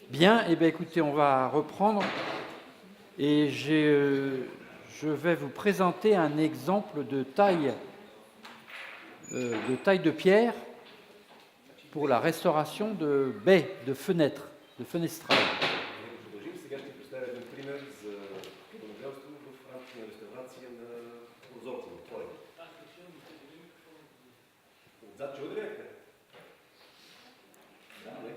Bien, eh bien, écoutez, on va reprendre et je vais vous présenter un exemple de taille de pierre pour la restauration de baies, de fenêtres, de fenestrales. Продължим. Сега ще представя един пример за подобряването в рамките на реставрация на прозорци, на отвори. Отзад чува ли бяхте? Да, не.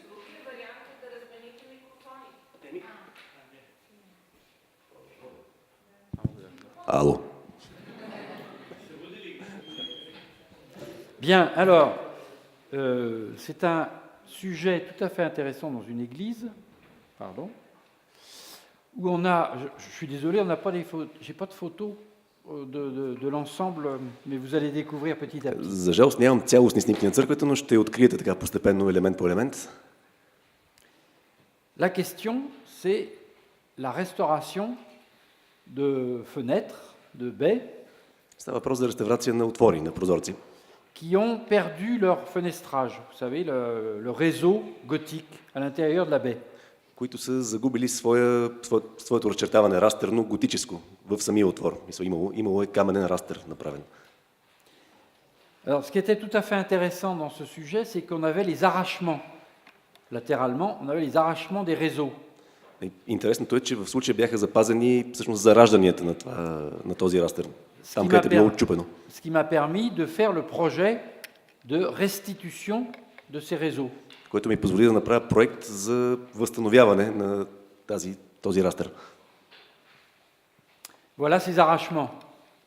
Други варианти да размените микрофоните. Еми. Ало. Bien, alors, c'est un sujet tout à fait intéressant dans une église, pardon, où on a, je suis désolé, on n'a pas j'ai pas de photos de l'ensemble, mais vous allez découvrir petit à petit. За жалост нямам цялостни снимки на църквата, но ще откриете така постепенно елемент по елемент. La question, c'est la restauration de fenêtres, de baies, Става въпрос за реставрация на отвори, на прозорци, qui ont perdu leur fenestrage, vous savez, le réseau gothique à l'intérieur de la baie. които са загубили своето разчертаване растерно, готическо, в самия отвор. Имало е каменен растер направен. Alors, ce qui était tout à fait intéressant dans ce sujet, c'est qu'on avait les arrachements. Latéralement, on avait les arrachements des réseaux. Интересното е, че в случая бяха запазени всъщност заражданията на този растер, там където е било отчупено. Ce qui m'a permis de faire le projet de restitution de ces réseaux. Което ми позволи да направя проект за възстановяване на този растер. Voilà ces arrachements.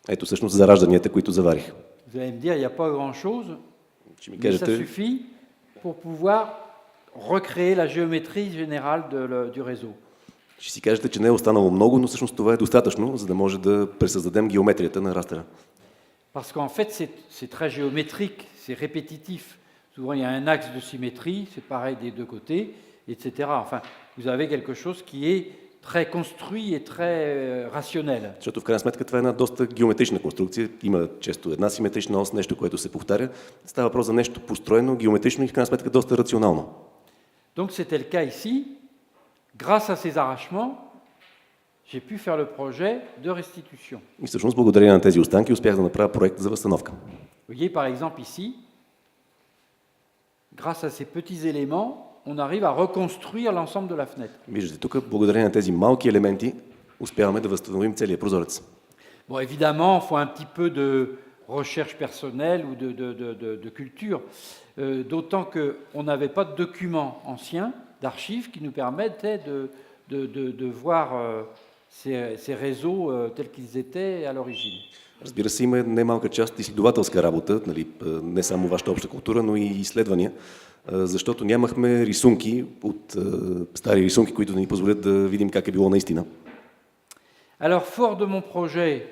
Ето всъщност заражданията, които заварих. Vous allez me dire, il n'y a pas grand-chose, Ще ми mais ça кажете, suffit pour pouvoir recréer la géométrie générale du réseau. ще си кажете, че не е останало много, но всъщност това е достатъчно, за да може да пресъздадем геометрията на растера. Parce qu'en fait, c'est très géométrique, c'est répétitif. Souvent, il y a un axe de symétrie, c'est pareil des deux côtés, etc. Enfin, vous avez quelque chose qui est très construit et très rationnel. Защото в крайна сметка това е една доста геометрична конструкция. Има често една симетрична ос, нещо, което се повтаря. Става въпрос за нещо построено, геометрично и в крайна сметка доста рационално. Donc c'était le cas ici. Grâce à ces arrachements, j'ai pu faire le projet de restitution. И всъщност благодарение на тези останки успях да направя проект за възстановка. Vous voyez par exemple ici, grâce à ces petits éléments, on arrive à reconstruire l'ensemble de la fenêtre. Виждате тук, благодарение на тези малки елементи, успяваме да възстановим целият прозорец. Bon, évidemment, il faut un petit peu de recherche personnelle ou de culture, d'autant qu'on n'avait pas de documents anciens, d'archives, qui nous permettaient de voir ces réseaux tels qu'ils étaient à l'origine. Разбира се, има немалка част изследователска работа, нали, не само вашата обща култура, но и изследвания, защото нямахме рисунки от стари рисунки, които да ни позволят да видим как е било наистина. Alors, fort de mon projet,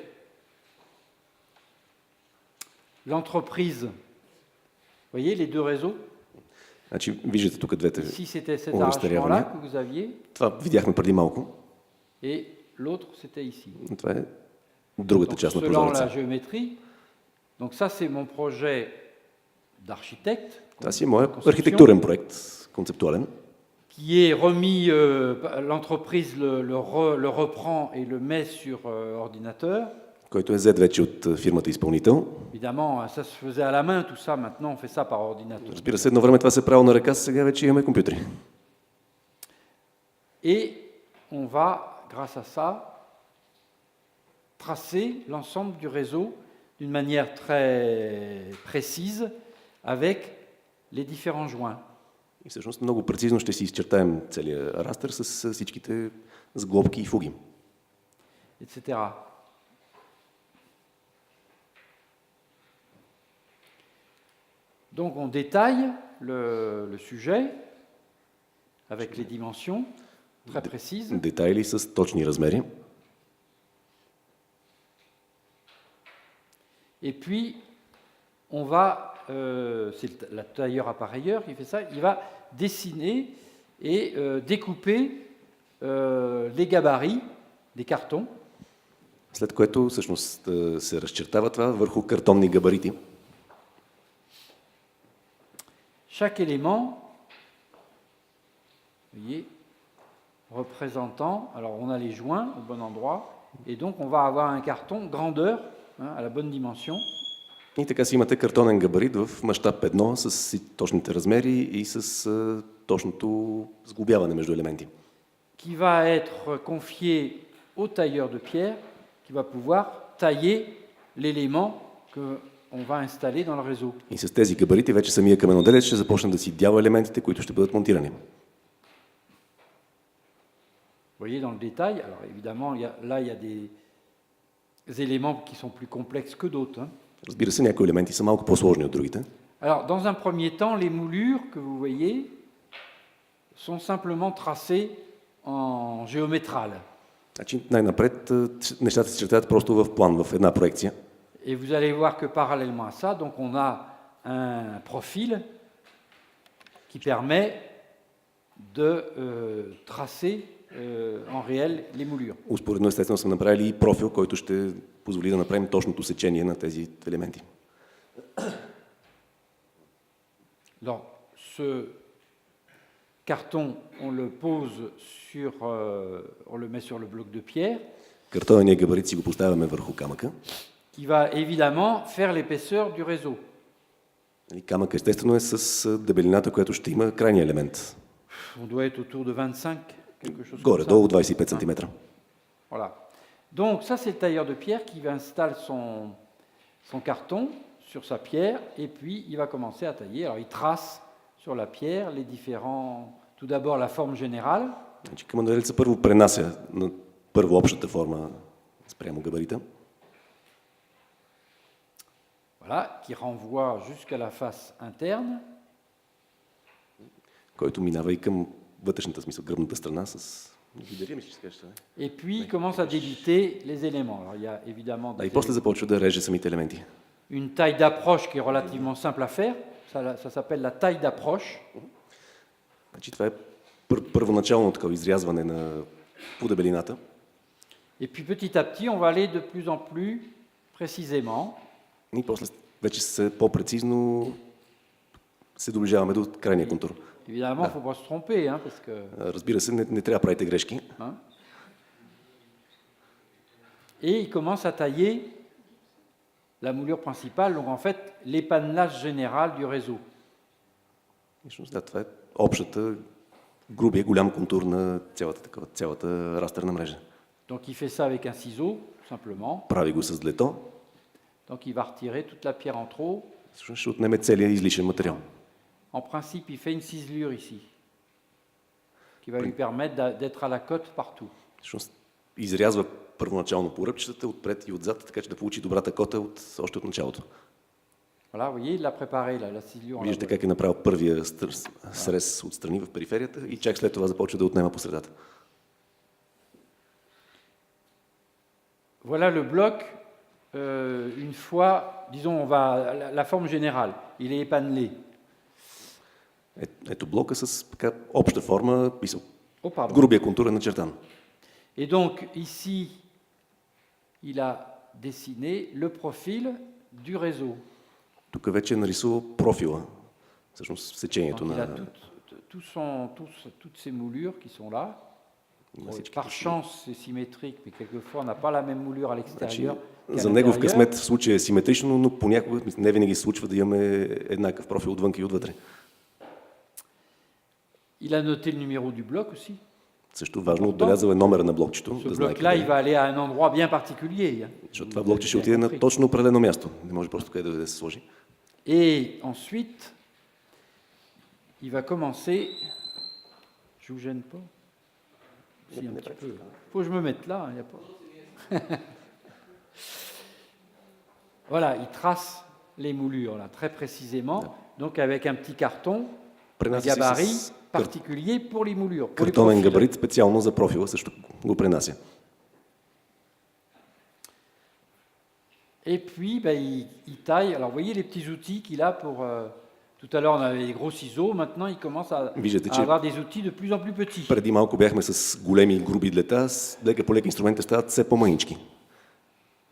l'entreprise, vous voyez les deux réseaux? Значи, виждате тук двете Ici, c'était cet разтарявания. arrachement-là que vous aviez, Това видяхме преди малко. et l'autre, c'était ici. Това е другата Donc, част на selon la прозореца. géométrie, donc ça, c'est mon projet d'architecte, Това си е моят construction, архитектурен проект, концептуален, qui est remis, l'entreprise le reprend et le met sur ordinateur. който е взет вече от фирмата изпълнител. Évidemment, ça se faisait à la main, tout ça, maintenant on fait ça par ordinateur. Разбира се, едно време това се правило на ръка, сега вече имаме компютри. Et on va, grâce à ça, tracer l'ensemble du réseau d'une manière très précise avec les différents joints. И всъщност много прецизно ще си изчертаем целият растер с всичките сглобки и фуги. Etc. Donc on détaille le sujet avec les dimensions très précises. Детайли с точни размери. Et puis on va, c'est la tailleur appareilleur qui fait ça, il va dessiner et découper les gabarits des cartons. След което всъщност се разчертава това върху картонни габарити. Chaque élément Vous voyez, représentant, alors on a les joints au bon endroit, et donc on va avoir un carton grandeur, à la bonne dimension. И така си имате картонен габарит в мащаб 1 с точните размери и с точното сглобяване между елементи. Qui va être confié au tailleur de pierre, qui va pouvoir tailler l'élément qu'on va installer dans le réseau. И с тези габарити вече самия каменоделец ще започне да си дява елементите, които ще бъдат монтирани. Vous voyez dans le détail, alors évidemment, il y a des éléments qui sont plus complexes que d'autres. Разбира се, някои елементи са малко по-сложни от другите. Alors, dans un premier temps, les moulures que vous voyez sont simplement tracées en géométral. Значи, най-напред нещата се чертаят просто в план, в една проекция. Et vous allez voir que parallèlement à ça, donc on a un profil qui permet de tracer en réel les moulures. Успоредно, естествено, сме направили и профил, който ще позволи да направим точното сечение на тези елементи. Alors, ce carton, on le pose on le met sur le bloc de pierre, Картонения габарит си го поставяме върху камъка. qui va évidemment faire l'épaisseur du réseau. Камък естествено е с дебелината, която ще има крайния елемент. On doit être autour de 25, quelque chose comme ça. Горе-долу 25 см. Voilà. Donc ça, c'est le tailleur de pierre qui installe son carton sur sa pierre et puis il va commencer à tailler. Alors il trace sur la pierre les différents... Tout d'abord la forme générale. Значи, каменоделецът първо пренася на първо общата форма спрямо габарита. Voilà, qui renvoie jusqu'à la face interne. Който минава и към вътрешната смисъл, гръбната страна с... Et puis il commence à débiter les éléments. Alors, il y a évidemment И после започва да реже самите елементи. une taille d'approche qui est relativement simple à faire. Ça s'appelle la taille d'approche. Значи, това е първоначално такова изрязване на подебелината. Et puis petit à petit, on va aller de plus en plus précisément. И после вече по-прецизно се доближаваме до крайния контур. Évidemment, il ne faut pas se tromper, parce que... Разбира се, не трябва да правите грешки. Et il commence à tailler la moulure principale, donc en fait l'épanelage général du réseau. Да, това е общата, грубия, голям контур на цялата растерна мрежа. Donc il fait ça avec un ciseau, tout simplement. Прави го с длето. Donc il va retirer toute la pierre en trop. Ще отнеме целия излишен материал. En principe, il fait une ciselure ici, qui va lui permettre d'être à la cote partout. Изрязва първоначално по ръбчетата, отпред и отзад, така че да получи добрата кота още от началото. Voilà, vous voyez, il l'a préparé, la ciselure. Виждате как е направил първия срез отстрани в периферията и чак след това започва да отнема по средата. Voilà le bloc, une fois, disons, la forme générale, il est épanelé. Ето блока с така обща форма, грубия контур е начертан. Et donc ici, il a dessiné le profil du réseau. Тук вече е нарисувал профила, всъщност сечението donc, на... Il a toutes ces moulures qui sont là. Par chance, c'est symétrique, mais quelquefois on n'a pas la même moulure à l'extérieur. За негов късмет в случая е симетрично, но понякога не винаги се случва да имаме еднакъв профил отвън и отвътре. Il a noté le numéro du bloc aussi. Също важно, отбелязал е номера на блокчето. Ce bloc-là, il va aller à un endroit bien particulier. Защото това блокче ще отиде на точно определено място. Не може просто къде да се сложи. Et ensuite, il va commencer... Je vous gêne pas? Si, un petit peu. Faut que je me mette là, il n'y a pas... Voilà, il trace les moulures là, très précisément, donc avec un petit carton, un gabarit particulier pour les moulures. Картонен габарит специално за профила също го пренася. Et puis, il taille. Alors, vous voyez les petits outils qu'il a pour... Tout à l'heure, on avait des gros ciseaux. Maintenant, il commence à avoir des outils de plus en plus petits. Преди малко бяхме с големи и груби длета, лека по лека инструментите стават все по-манички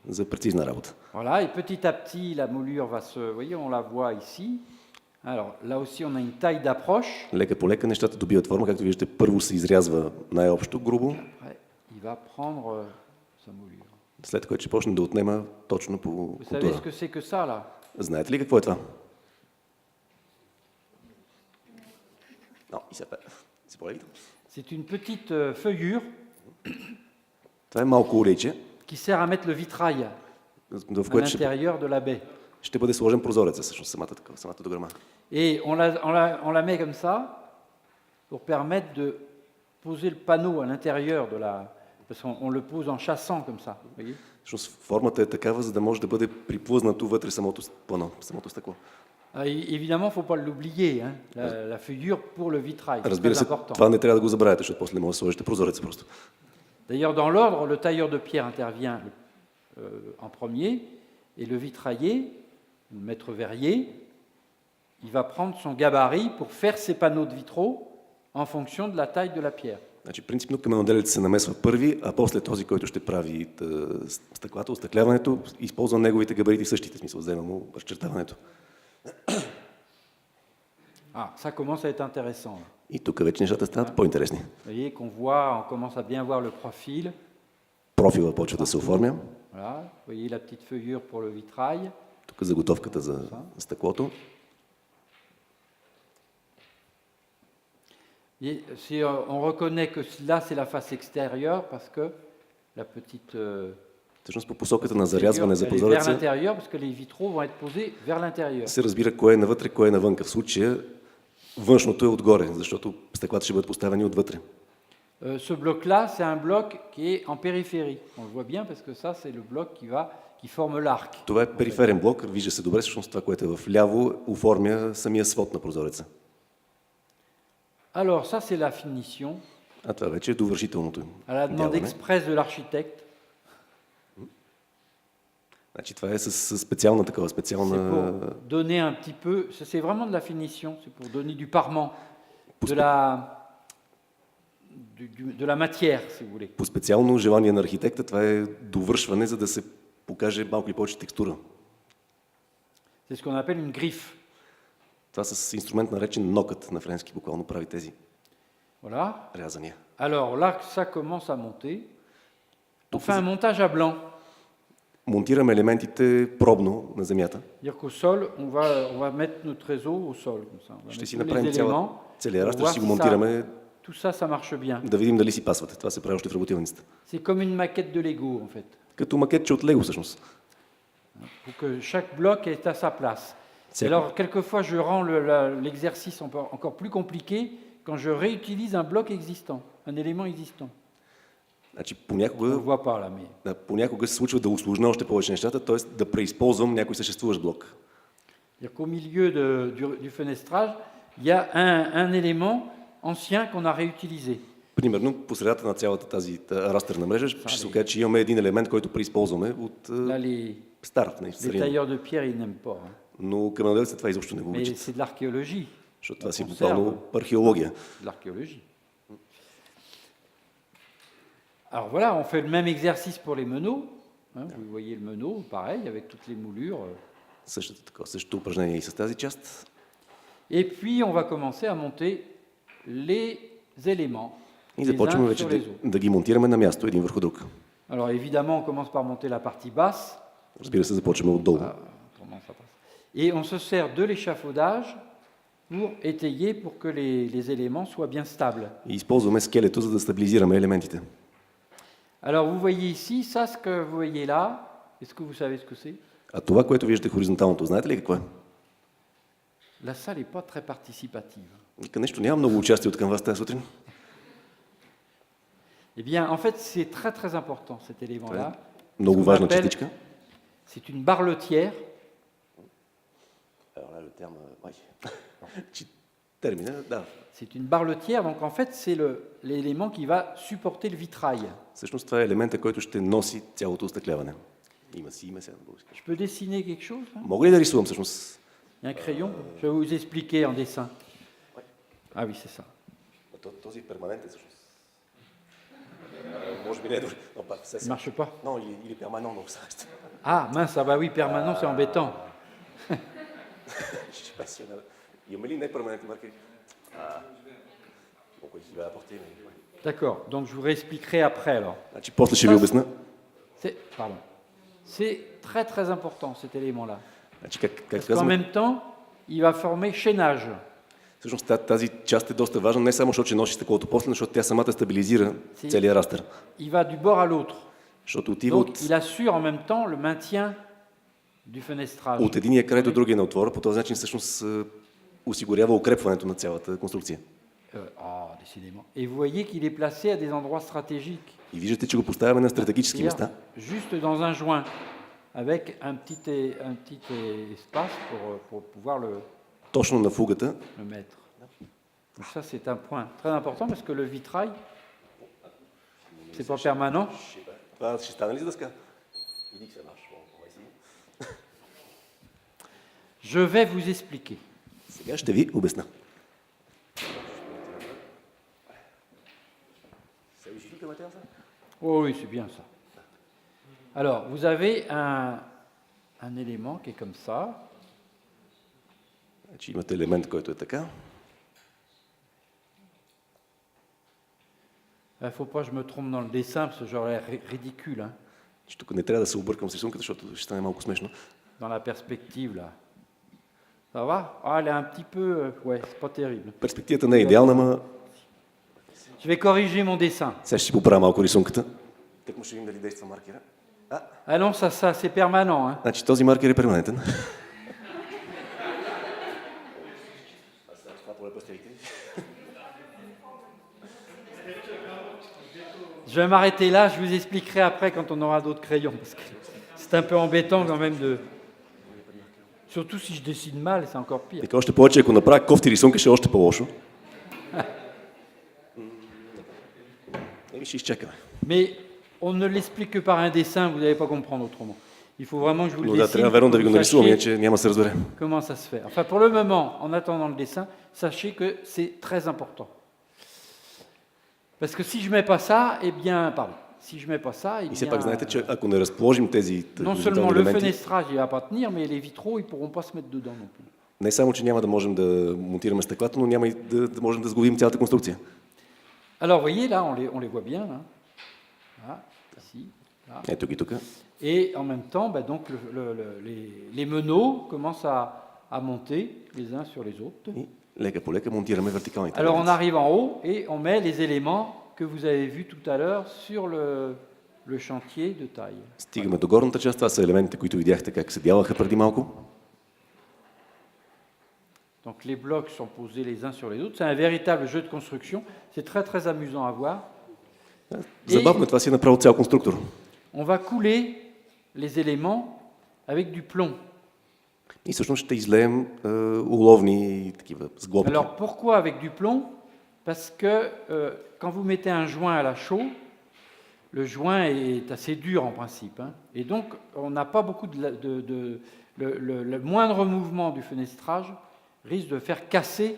за прецизна работа. Voilà, et petit à petit, la moulure va se... Vous voyez, on la voit ici. Alors là aussi, on a une taille d'approche. Лека по лека нещата добиват форма. Както виждате, първо се изрязва най-общо, грубо, Après, il va prendre sa moulure. след което ще почне да отнема точно по Vous savez ce култура. que c'est que ça, là? Знаете ли какво е това? Non, il s'appelle. C'est pour la vitre. C'est une petite feuillure Това е малко урече, qui sert à mettre le vitrail в à което ще, l'intérieur de la baie. ще бъде сложен прозореца, всъщност самата дограма. Et on la met comme ça pour permettre de poser le panneau à l'intérieur de la... Parce qu'on le pose en chassant comme ça, vous voyez? Всъщност формата е такава, за да може да бъде приплъзнато вътре самото пано, самото стъкло. Évidemment, il ne faut pas l'oublier, hein, la feuillure pour le vitrail, c'est Разбира très се, important. това не трябва да го забравяте, защото после не може да сложите прозореца просто. D'ailleurs, dans l'ordre, le tailleur de pierre intervient en premier, et le vitrailler, le maître verrier, il va prendre son gabarit pour faire ses panneaux de vitraux en fonction de la taille de la pierre. Значи, принципно каменоделец се намесва първи, а после този, който ще прави стъклата, остъкляването, използва неговите габарити в същите смисъл, взема му разчертаването. Ah, ça commence à être intéressant. Là. И тук вече нещата стават по-интересни. Vous voyez qu'on voit, on commence à bien voir le profil. Профила почва да се оформя. Voilà, vous voyez la petite feuillure pour le vitrail. Тук заготовката за стъклото. Et on reconnaît que là, c'est la face extérieure parce que la petite Всъщност по посоката на figure, зарязване за elle est vers прозореца l'intérieur parce que les vitraux vont être posés vers l'intérieur. се разбира кое е навътре, кое е навънка. В случая външното е отгоре, защото стъклата ще бъдат поставени отвътре. Ce bloc-là, c'est un bloc qui est en périphérie. On le voit bien parce que ça, c'est le bloc qui forme l'arc. Това е периферен блок, вижда се добре, всъщност това, което е вляво, оформя самия свод на прозореца. Alors, ça, c'est la finition, А това вече е довършителното. à la demande вдяване. express de l'architecte. Значи това е с специална такава, C'est специална... pour donner un petit peu, c'est vraiment de la finition, c'est pour donner du parement, de la matière, si vous voulez. По специално желание на архитекта, това е довършване, за да се покаже малко или повече текстура. C'est ce qu'on appelle une griffe. Това с инструмент наречен нокът на френски буквално прави тези Voilà. рязания. Alors là, ça commence à monter. On fait un montage à blanc. Монтираме елементите пробно на земята. C'est-à-dire qu'au sol, on va mettre notre réseau au sol. Comme ça. On va Ще mettre си tous les направим éléments целият pour растър, voir ще си го si монтираме, tout ça, ça marche bien. да видим дали си пасвате. Това се прави още в работилницата. C'est comme une maquette de Lego, en fait. Като макетче от Лего всъщност. Pour que chaque bloc est à sa place. C'est Alors, quelquefois, je rends l'exercice encore plus compliqué quand je réutilise un bloc existant, un élément existant. Значи On ne понякога, le voit pas là, mais понякога се случва да усложня още повече нещата, т.е. да преизползвам някой съществуващ блок. c'est-à-dire qu'au milieu du fenestrage, il y a un élément ancien qu'on a réutilisé. Примерно, по средата на цялата тази растерна мрежа ще се окаже, че имаме един елемент, който преизползваме от Là, les стар. Les tailleurs de pierre, ils n'aiment pas. Hein. Но каменоделците това изобщо не го Mais обичат, c'est de l'archéologie. защото това си on буквално conserve. археология. De l'archéologie. Alors voilà, on fait le même exercice pour les meneaux. Hein, vous voyez le meneau, pareil, avec toutes les moulures. Същото упражнение и с тази част. Et puis, on va commencer à monter les éléments, И les започваме uns вече sur les autres. да ги монтираме на място, един върху друг. Alors évidemment, on commence par monter la partie basse. Разбира се, започваме отдолу. Comment ça passe. Et on se sert de l'échafaudage pour étayer, pour que les éléments soient bien stables. И използваме скелето, за да стабилизираме елементите. Alors vous voyez ici, ça ce que vous voyez là, est-ce que vous savez ce que c'est? А това, което виждате хоризонталното, знаете ли какво е? La salle n'est pas très participative. Нека нещо няма много участие от към вас тази сутрин. Eh bien, en fait, c'est très très important cet élément-là. Много Ce qu'on важна appelle- частичка. C'est une barletière. Термина, да. C'est une barletière, donc en fait, c'est l'élément qui va supporter le vitrail. Всъщност това е елемента, който ще носи цялото остъкляване. Има сега на български. Je peux dessiner quelque chose hein? Мога ли да рисувам всъщност? Il y a un crayon. Je vais vous expliquer en dessin. Ah oui, c'est ça. Този перманент е всъщност. Може би не е добре. Ça ne marche pas. Non, il est permanent, donc ça reste. Ah mince, ah bah oui, permanent, c'est embêtant. Je sais pas si on a... Имаме ли неперманентни маркери? Колко ще ви апортираме? D'accord, donc je vous réexpliquerai après alors. Значи, после ще ви обясна. Pardon. C'est très très important cet élément-là. Значи, как Parce qu'en казваме, même temps, il va former chaînage. всъщност тази част е доста важна, не само защото ще носи стъклото после, защото тя самата стабилизира целия растър. Il va du bord à l'autre. Защото отива Donc от, il assure en même temps le maintien du fenestrage. от единия край до другия на отвора, по този начин всъщност осигурява укрепването на цялата конструкция. Décidément. Et vous voyez qu'il est placé à des endroits stratégiques. И виждате, че го поставяме на стратегически места. Juste dans un joint, avec un petit espace pour pouvoir Точно на фугата. le mettre. Donc ça, c'est un point très important parce que le vitrail, c'est pas permanent. Това ще стане ли за дъска? Je vais vous expliquer. Сега ще ви обясна. Oh oui, c'est bien ça. Alors, vous avez un élément qui est comme ça. Значи, имате елемент, който е така. Il ne faut pas que je me trompe dans le dessin parce que j'aurais l'air ridicule hein, Тук не трябва да се объркам с рисунката, защото ще стане малко смешно. dans la perspective là. Ça va? Ah, elle est un petit peu... ouais, c'est pas terrible. Перспективата не е идеална, ама Je vais corriger mon dessin. сега ще си поправя малко рисунката. Так му ще видим дали действа маркера. Ah non, ça c'est permanent. Hein. Значи този маркер е перманентен. Je vais m'arrêter là, je vous expliquerai après quand on aura d'autres crayons. Parce que c'est un peu embêtant quand même de... Surtout si je dessine mal, c'est encore pire. Така още повече, ако направя кофти рисунки, ще е още по-лошо. Ще изчакаме. Mais on ne l'explique que par un dessin, vous n'allez pas comprendre autrement. Il faut vraiment que je vous le Но да, dessine трябва pour верно да que ви го vous нарисувам, sachiez иначе няма да се разбере. comment ça se fait. Enfin, pour le moment, en attendant le dessin, sachez que c'est très important. Parce que si je ne mets pas ça, eh bien, pardon, si je mets pas ça, eh И все bien, пак знаете, че ако не разположим тези non seulement хоризонтални le елементи, fenestrage il va pas tenir, mais les vitraux ils pourront pas se mettre dedans non plus. не само, че няма да можем да монтираме стъклата, но няма и да можем да сглобим цялата конструкция. Alors, vous voyez, là, on les voit bien, là. Là, ici, là. Ето ги тук. Et en même temps, bah, donc, les meneaux commencent à monter les uns sur les autres. И лека по лека монтираме вертикалните Alors, on елементи. arrive en haut et on met les éléments que vous avez vus tout à l'heure sur le chantier de taille. Стигаме до горната част. Това са елементите, които видяхте как се дялаха преди малко. Donc, les blocs sont posés les uns sur les autres. C'est un véritable jeu de construction. C'est très, très amusant à voir. Забавно е, това си е направо цял конструктор. On va couler les éléments avec du plomb. И всъщност ще излеем уловни такива сглобки. Alors pourquoi avec du plomb? Parce que quand vous mettez un joint à la chaux, le joint est assez dur en principe. Hein, et donc on n'a pas beaucoup le moindre mouvement du fenestrage risque de faire casser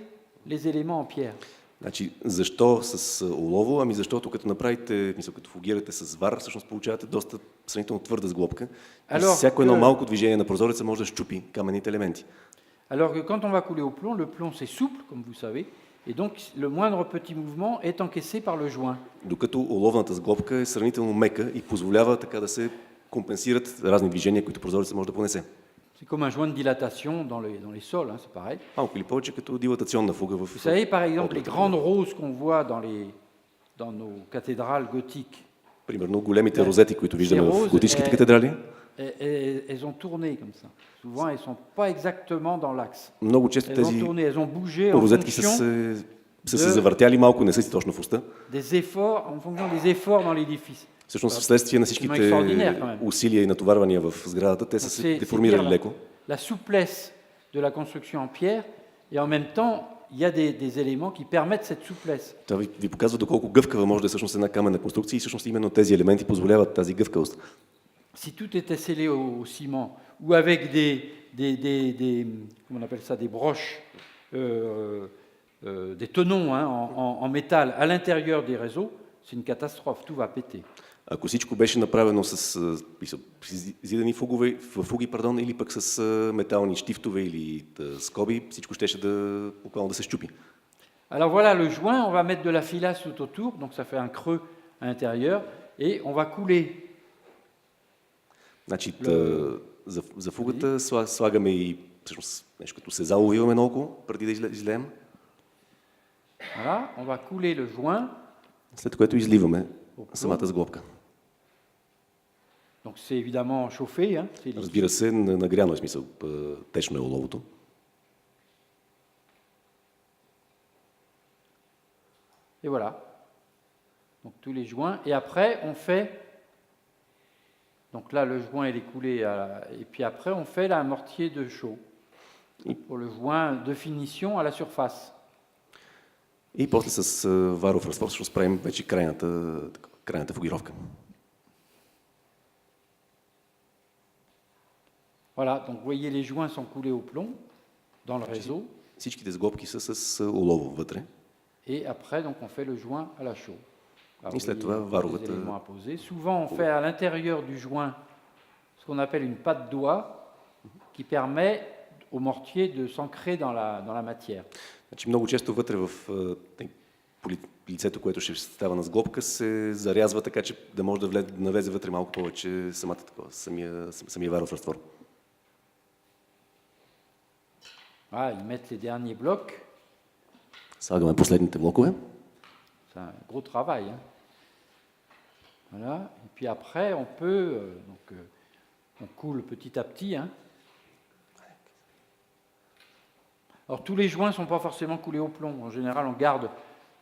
les éléments en pierre. Значи, защо с олово? Ами защото като направите, като фугирате с вар, всъщност получавате доста сравнително твърда сглобка. И всяко едно малко движение на прозореца може да щупи каменните елементи. Alors que quand on va couler au plomb, le plomb c'est souple, comme vous savez, et donc le moindre petit mouvement est encaissé par le joint. Докато оловната сглобка е сравнително мека и позволява така да се компенсират разни движения, които прозореца може да понесе. C'est comme un joint de dilatation dans les sols, hein, c'est pareil. Малко или повече като дилатационна фуга в... Vous savez, par exemple, les grandes roses qu'on voit dans nos cathédrales gothiques, Примерно големите розети, които виждаме в готическите катедрали. elles ont tourné comme ça. Souvent, elles ne sont pas exactement dans l'axe. Много често Elles ont тези tourné, elles ont bougé en розетки са fonction се завъртяли малко, не са си точно в уста. des efforts, en fonction des efforts dans l'édifice. Всъщност, вследствие на всичките усилия и натоварвания в сградата, те са се деформирали леко. La souplesse de la construction en pierre, et en même temps, il y a des éléments qui permettent cette souplesse. Това ви показва доколко гъвкава може да е всъщност една каменна конструкция и всъщност именно тези елементи позволяват тази гъвкавост. Si tout était scellé au ciment ou avec comment on appelle ça, des broches, des tenons hein, en métal à l'intérieur des réseaux, c'est une catastrophe, tout va péter. Ако всичко беше направено с зидани фуги, или пък с метални щифтове или скоби, всичко щеше буквално да се щупи. Alors voilà le joint, on va mettre de la filasse tout autour, donc ça fait un creux à l'intérieur, et on va couler. Значи, за фугата слагаме и всъщност нещо като сезал увиваме наоколо, преди да излеем. Voilà, on va couler le joint. След което изливаме самата сглобка. Donc c'est évidemment chauffé, hein, c'est liquide. Разбира се, нагряно е, смисъл, течно е оловото. Et voilà. Donc tous les joints. Et après, on fait. Donc là, le joint il est coulé. Et puis après, on fait la mortier de chaux. Pour le joint de finition à la surface. И после с варов разтвор ще правим вече крайната фугировка. Voilà, donc vous voyez, les joints sont coulés au plomb dans le réseau. Всичките сглобки са с олово вътре. Et après, donc, on fait le joint à la chaux. Alors, И след това les варовата. éléments à poser. Souvent, on fait à l'intérieur du joint ce qu'on appelle une patte d'oie qui permet au mortier de s'ancrer dans la matière. Значи много често вътре в лицето, което ще става на сглобка, се зарязва така, че да може да навлезе вътре малко повече самия варов разтвор. Voilà, ils mettent les derniers blocs. Слагаме последните блокове. C'est un gros travail. Hein. Voilà. Et puis après, on peut... on coule petit à petit. Hein. Alors tous les joints ne sont pas forcément coulés au plomb. En général,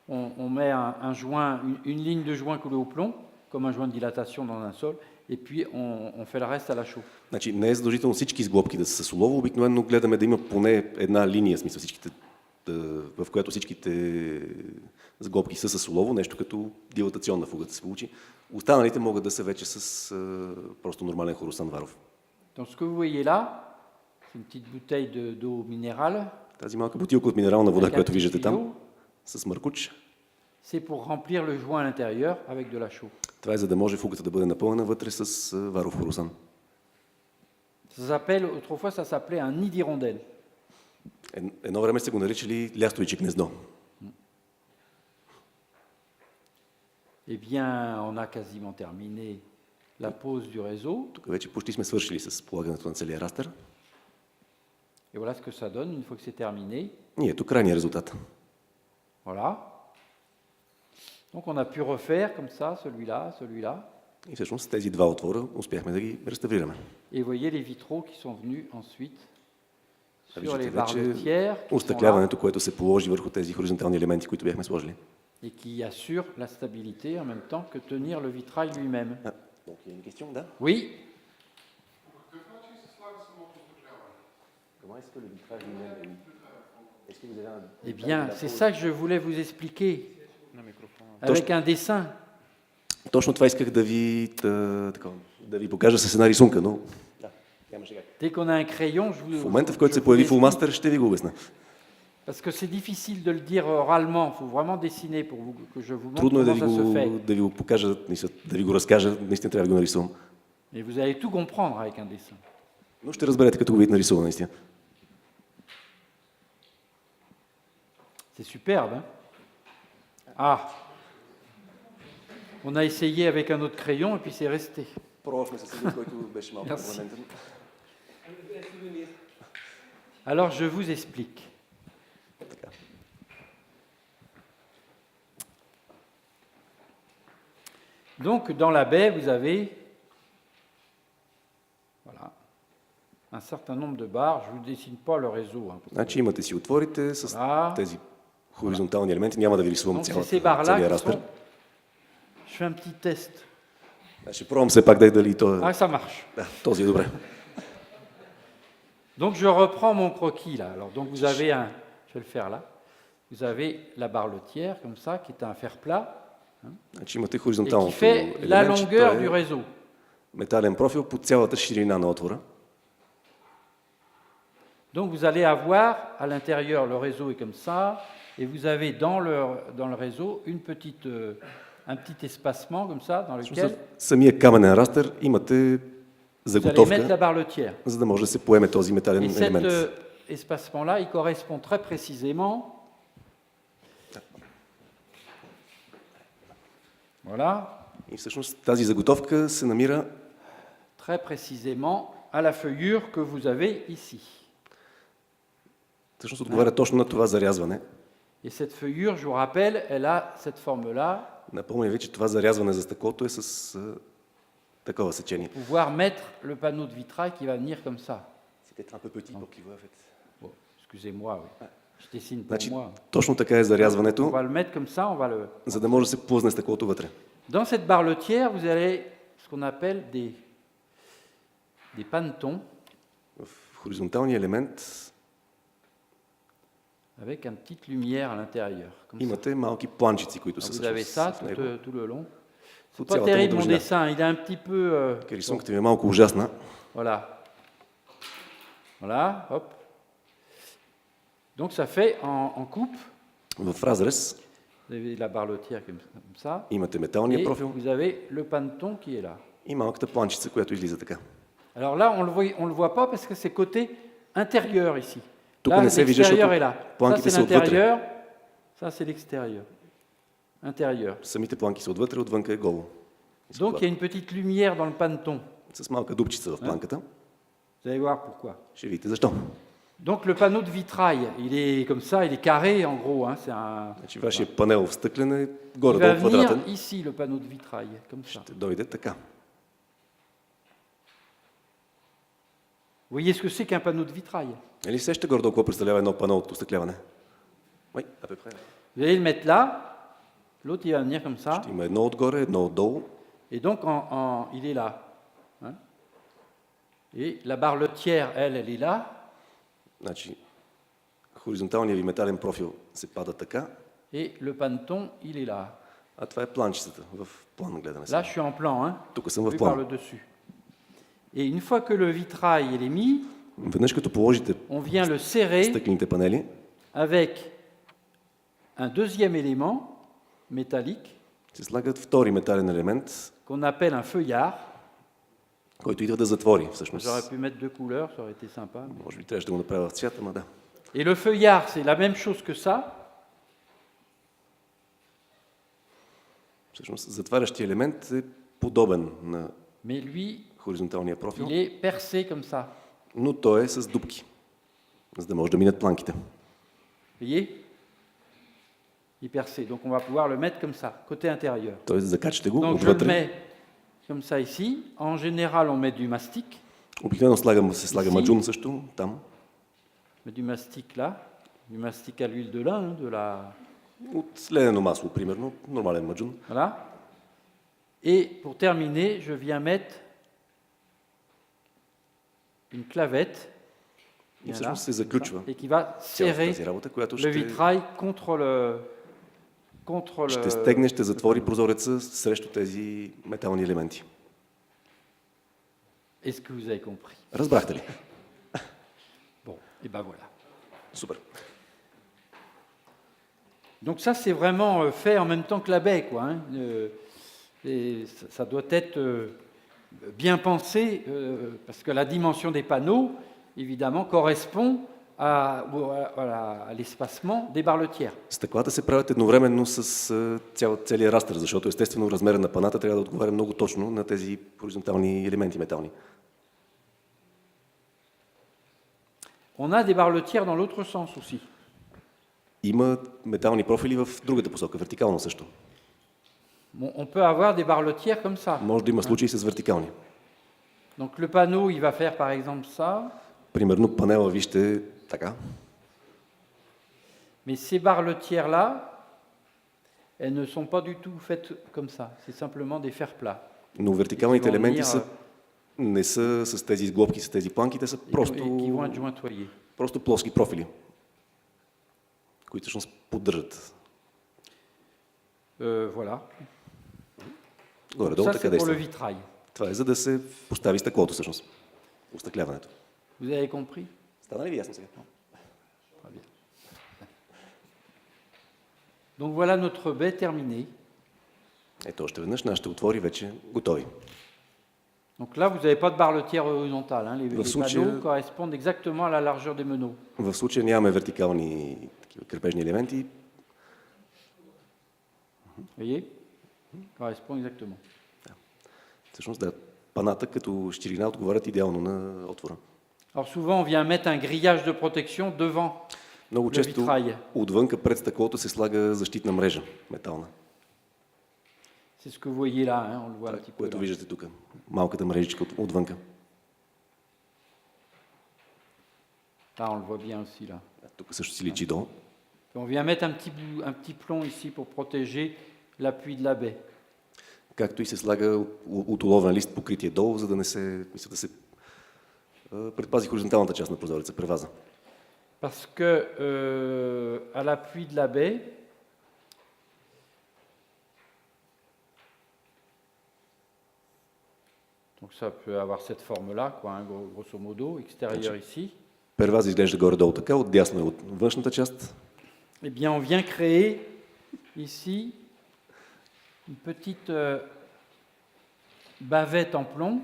on met un joint, une ligne de joint coulée au plomb, comme un joint de dilatation dans un sol, et puis on fait le reste à la chaux. Значи не е задължително всички сглобки да са с олово. Обикновено гледаме да има поне една линия, смисъл в която всичките сглобки са с олово, нещо като дилатационна фуга да се получи. Останалите могат да са вече с просто нормален хоросан варов. Donc ce que vous voyez là, c'est une petite bouteille d'eau minérale. Тази малка бутилка от минерална вода, която виждате там, с маркуч. C'est pour remplir le joint à l'intérieur avec de la chaux. Това е за да може фугата да бъде напълнена вътре с варов хоросан. Autrefois, ça s'appelait un nid d'hirondelle. Едно време сте го наричали лястойче гнездо. Eh bien, on a quasiment terminé la pose du réseau. Тук вече почти сме свършили с полагането на целия растър. Et voilà ce que ça donne une fois que c'est terminé. И ето крайния резултат. Voilà. Donc on a pu refaire comme ça, celui-là, celui-là. И всъщност тези два отвора успяхме да ги реставрираме. Et vous voyez les vitraux qui sont venus ensuite sur les Виждате barretières вече остъкляването, което се положи върху тези хоризонтални елементи, които бяхме сложили. Et qui assure la stabilité en même temps que tenir le vitrail lui-même. Donc il y a une question, да? Oui. Comment est-ce que le vitrage lui-même est-ce que vous avez un... Eh bien, c'est ça que je voulais vous expliquer avec un dessin. Точно това исках да ви покажа с една рисунка, но нямаше как. Dès qu'on a un crayon, В момента, в който се появи фулмастер, ще ви го обясна. Parce que c'est difficile de le dire oralement, il faut vraiment dessiner pour que je vous montre Трудно е comment ça se fait. да ви го покажа, да ви го разкажа, наистина трябва да го нарисувам. Et vous allez tout comprendre avec un dessin. Но ще разберете, като го видите нарисуван, наистина. C'est superbe, hein? Ah! On a essayé avec un autre crayon et puis c'est resté. Пробвахме с един, който беше малко регламентен. Alors je vous explique. Donc dans la baie, vous avez voilà, un certain nombre de barres. Je ne vous dessine pas le réseau. Hein, Значи имате си отворите с тези хоризонтални елементи. Няма да ви рисувам целия растър. Je fais un petit test. Ще пробвам все пак дали то... Ah, ça marche. Да, този е добре. Donc je reprends mon croquis là. Alors donc vous avez un, je vais le faire là. Vous avez la barlotière comme ça qui est un fer plat. Значи имате Et qui хоризонталното fait la longueur du réseau. Метален профил по цялата ширина на отвора. Donc vous allez avoir à l'intérieur, le réseau est comme ça, et vous avez dans le réseau une petite un petit espacement comme ça dans За lequel самия каменен растер имате vous allez mettre la заготовка, barletière. за да може да се поеме този метален Et cet елемент. espacement-là, il correspond très précisément. Voilà, И всъщност тази заготовка се намира très précisément à la feuillure que vous avez ici. всъщност отговаря точно на това зарязване. Et cette feuillure, je vous rappelle, elle a cette forme-là, Напомня ви, че това зарязване за стъклото е с такова сечение. pouvoir mettre le panneau de vitrail qui va venir comme ça. C'était un peu petit pour qu'il voit en fait. Bon, excusez-moi, oui. Je dessine pour Значи, moi. точно така е On зарязването, va le mettre comme ça, on va le... за да може да се плъзне стъклото вътре. Dans cette barletière, vous avez ce qu'on appelle des pannetons В хоризонталния елемент avec une petite lumière à l'intérieur. Comme ça. имате малки планчици, които Alors, са vous avez всъщност ça в него. tout le long. По C'est pas цялата му terrible mon дължина. dessin, il est un petit peu... Рисунката ми е малко ужасна. Voilà. Voilà, hop. Donc ça fait en coupe, В разрез vous avez la barletière comme ça, имате металния et профил vous avez le paneton qui est là. и малката планчица, която излиза така. Alors là, on le voit pas parce que c'est côté intérieur ici. Тук Là, не се вижда, l'extérieur защото est là. Ça, планките c'est са отвътре. l'intérieur. Ça, c'est l'extérieur. Intérieur. Самите планки са отвътре, отвънка е голо. Donc, il y a une petite lumière dans le paneton. С малка дупчица в планката. Vous allez voir pourquoi. Ще видите защо. Donc, le panneau de vitrail, il est comme ça, il est carré en gros. Hein, c'est un... Значи вашия панел в стъклен е Il va горе-долу venir квадратен. ici, le panneau de vitrail, comme ça. Ще дойде така. Vous voyez ce que c'est qu'un panneau de vitrail? Нали сещате горе-долу какво представлява едно пано от остъкляване? Oui, à peu près. Vous allez le mettre là, l'autre il va venir comme ça, Ще има едно отгоре, едно отдолу. et donc il est là. Hein. Et la barletière, elle est là, Значи, хоризонталният ви метален профил се пада така, et le paneton, il est là. а това е планчицата в план гледане. Là, je suis en plan, hein, Тук съм в vu par le план. dessus. Et une fois que le vitrail il est mis, Веднъж като положите on vient le serrer стъклените панели, avec un deuxième élément métallique се слагат втори метален елемент, qu'on appelle un feuillard. който идва да затвори всъщност. J'aurais pu mettre deux couleurs, ça aurait été sympa. mais- Може би трябваше да го направя в цвят, ама да. Et le feuillard, c'est la même chose que ça, Всъщност затварящия елемент е подобен на mais lui, хоризонталния профил, il est percé comme ça. но той е с дупки, за да може да минат планките. Vous voyez? Il est percé. Donc on va pouvoir le mettre comme ça, côté intérieur. Тоест закачате го Donc je le отвътре. mets comme ça ici. En général, on met du mastic. Обикновено се слага маджун също там. On met du mastic là, du mastic à l'huile de lin, hein, de la... От ленено масло, примерно, нормален маджун. Voilà. Et pour terminer, je viens mettre une clavette. И Bien là, всъщност се comme ça, заключва et qui va цялата serrer тази работа, която le ще vitrail contre ще le... стегне, ще затвори прозореца срещу тези метални елементи. Est-ce que vous avez compris? Разбрахте ли? Bon, et ben voilà. Супер. Donc ça, c'est vraiment fait en même temps que la baie, quoi. Hein. Et ça doit être bien pensé, parce que la dimension des panneaux, évidemment, correspond à l'espacement des barletières. Стъклата се правят едновременно с целият растър, защото естествено размерът на паната трябва да отговаря много точно на тези хоризонтални елементи метални. On a des barletières dans l'autre sens aussi. Има метални профили в другата посока, вертикално също. Bon, on peut avoir des barletières comme ça. Може да има случаи с вертикални. Donc le panneau, il va faire par exemple ça, Примерно панела, вижте така. mais ces barletières-là, elles ne sont pas du tout faites comme ça. C'est simplement des fers plats. Но вертикалните Qui vont елементи venir, не са с тези сглобки, с тези планки, те са et qui vont être просто, jointoyés. просто плоски профили, които всъщност поддържат. Voilà. Горе-долу Ça, така c'est pour le действа. vitrail. Това е за да се постави стъклото всъщност. Остъкляването. Vous avez compris? Стана ли ви ясно сега? Très bien. Donc voilà notre baie terminée. Ето още веднъж нашите отвори вече готови. Donc là, vous n'avez pas de barretière horizontale. Hein. Les случая- panneaux correspondent exactement à la largeur des meneaux. В случая нямаме вертикални такива крепежни елементи. Vous voyez? Correspond exactement. Всъщност, да, паната като щирина отговарят идеално на отвора. Alors souvent, on vient mettre un grillage de protection devant Много le често vitrail. отвънка пред стъклото се слага защитна мрежа, метална. C'est ce que vous voyez là, hein, on le voit un petit peu. Което Là. виждате тук. Малката мрежичка отвънка. Là, on le voit bien aussi là. Тук също си личи долу. Et on vient mettre un petit plomb ici pour protéger l'appui de la baie. Както и се слага от оловен лист покритие долу, за да не се, мисля, да се предпази хоризонталната част на прозореца, преваза. Parce que à l'appui de la baie, donc ça peut avoir cette forme-là, quoi, hein, grosso modo, extérieur ici. Преваза изглежда горе-долу така, отдясно е от външната част. Eh bien, on vient créer ici une petite bavette en plomb.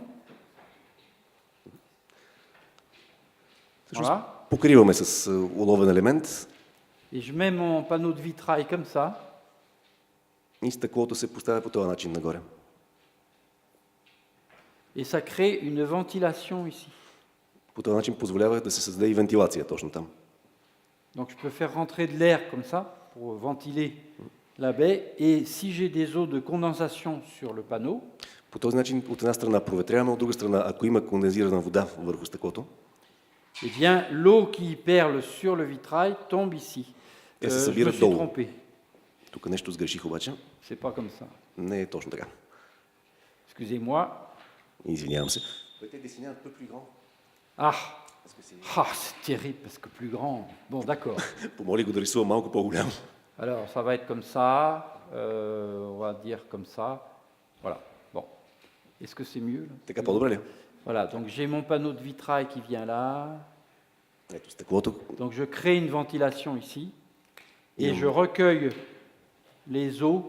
Всъщност, Voilà. покриваме с оловен елемент Et je mets mon panneau de vitrail comme ça. и стъклото се поставя по този начин нагоре. Et ça crée une ventilation ici. По този начин позволява да се създаде и вентилация точно там. Donc je peux faire rentrer de l'air comme ça pour ventiler la baie. Et si j'ai des eaux de condensation sur le panneau, По този начин от една страна проветряваме, от друга страна, ако има кондензирана вода върху стъклото, eh bien l'eau qui perle sur le vitrail tombe ici. Et ça Je s'habille me suis долу. trompé. тук нещо сгреших обаче, C'est pas comme ça. не е точно така. Excusez-moi. Извинявам се. Ah, c'est terrible parce que plus grand. Bon, d'accord. Помоли го да рисува малко по-голямо. Alors, ça va être comme ça. On va dire comme ça. Voilà. Bon. Est-ce que c'est mieux là? Така по-добре ли? Voilà. Donc, j'ai mon panneau de vitrail qui vient là. Ето стъклото. Donc, je crée une ventilation ici. Et Et je recueille les eaux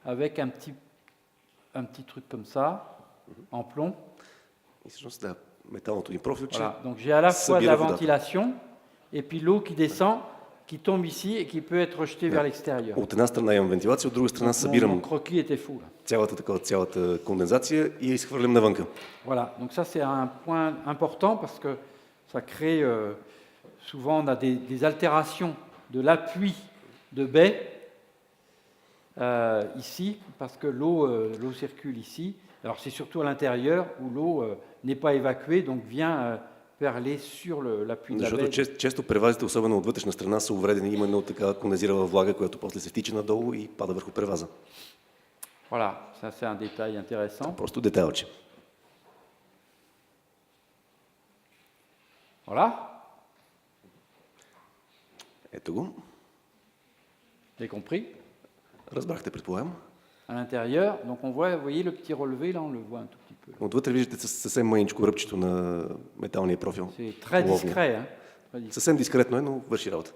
avec un petit truc comme ça, en plomb. И всъщност, да, металното ни профилче. Voilà. Donc, j'ai à la fois de събира la водата. ventilation et puis l'eau qui descend, qui tombe ici et qui peut être rejetée vers l'extérieur. От една страна имам вентилация, от друга страна Mon събирам croquis était fou là. цялата кондензация и я изхвърлям навънка. Voilà, donc ça c'est un point important parce que ça crée, souvent on a des altérations de l'appui de baie ici, parce que l'eau circule ici. Alors c'est surtout à l'intérieur où l'eau n'est pas évacuée, donc vient perler sur l'appui de la Защото baie. често превазите, особено от вътрешна страна, са увредени именно от така кондензирала влага, която после се втича надолу и пада върху преваза. Voilà, ça c'est un détail intéressant. Просто детайлче. Voilà, Ето го. vous avez compris. Разбрахте, предполагам. À l'intérieur, donc on voit, vous voyez le petit relevé là, on le voit un tout petit peu. Отвътре виждате съвсем мъничко ръбчето на металния профил. C'est très Ловния. discret, hein. Très discret. Съвсем дискретно е, но върши работа.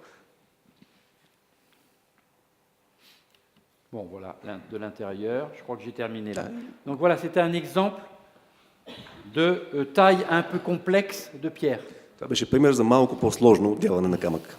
Bon, voilà, de l'intérieur, je crois que j'ai terminé là. Donc voilà, c'était un exemple de taille un peu complexe de pierre. Това беше пример за малко по-сложно отделане на камък.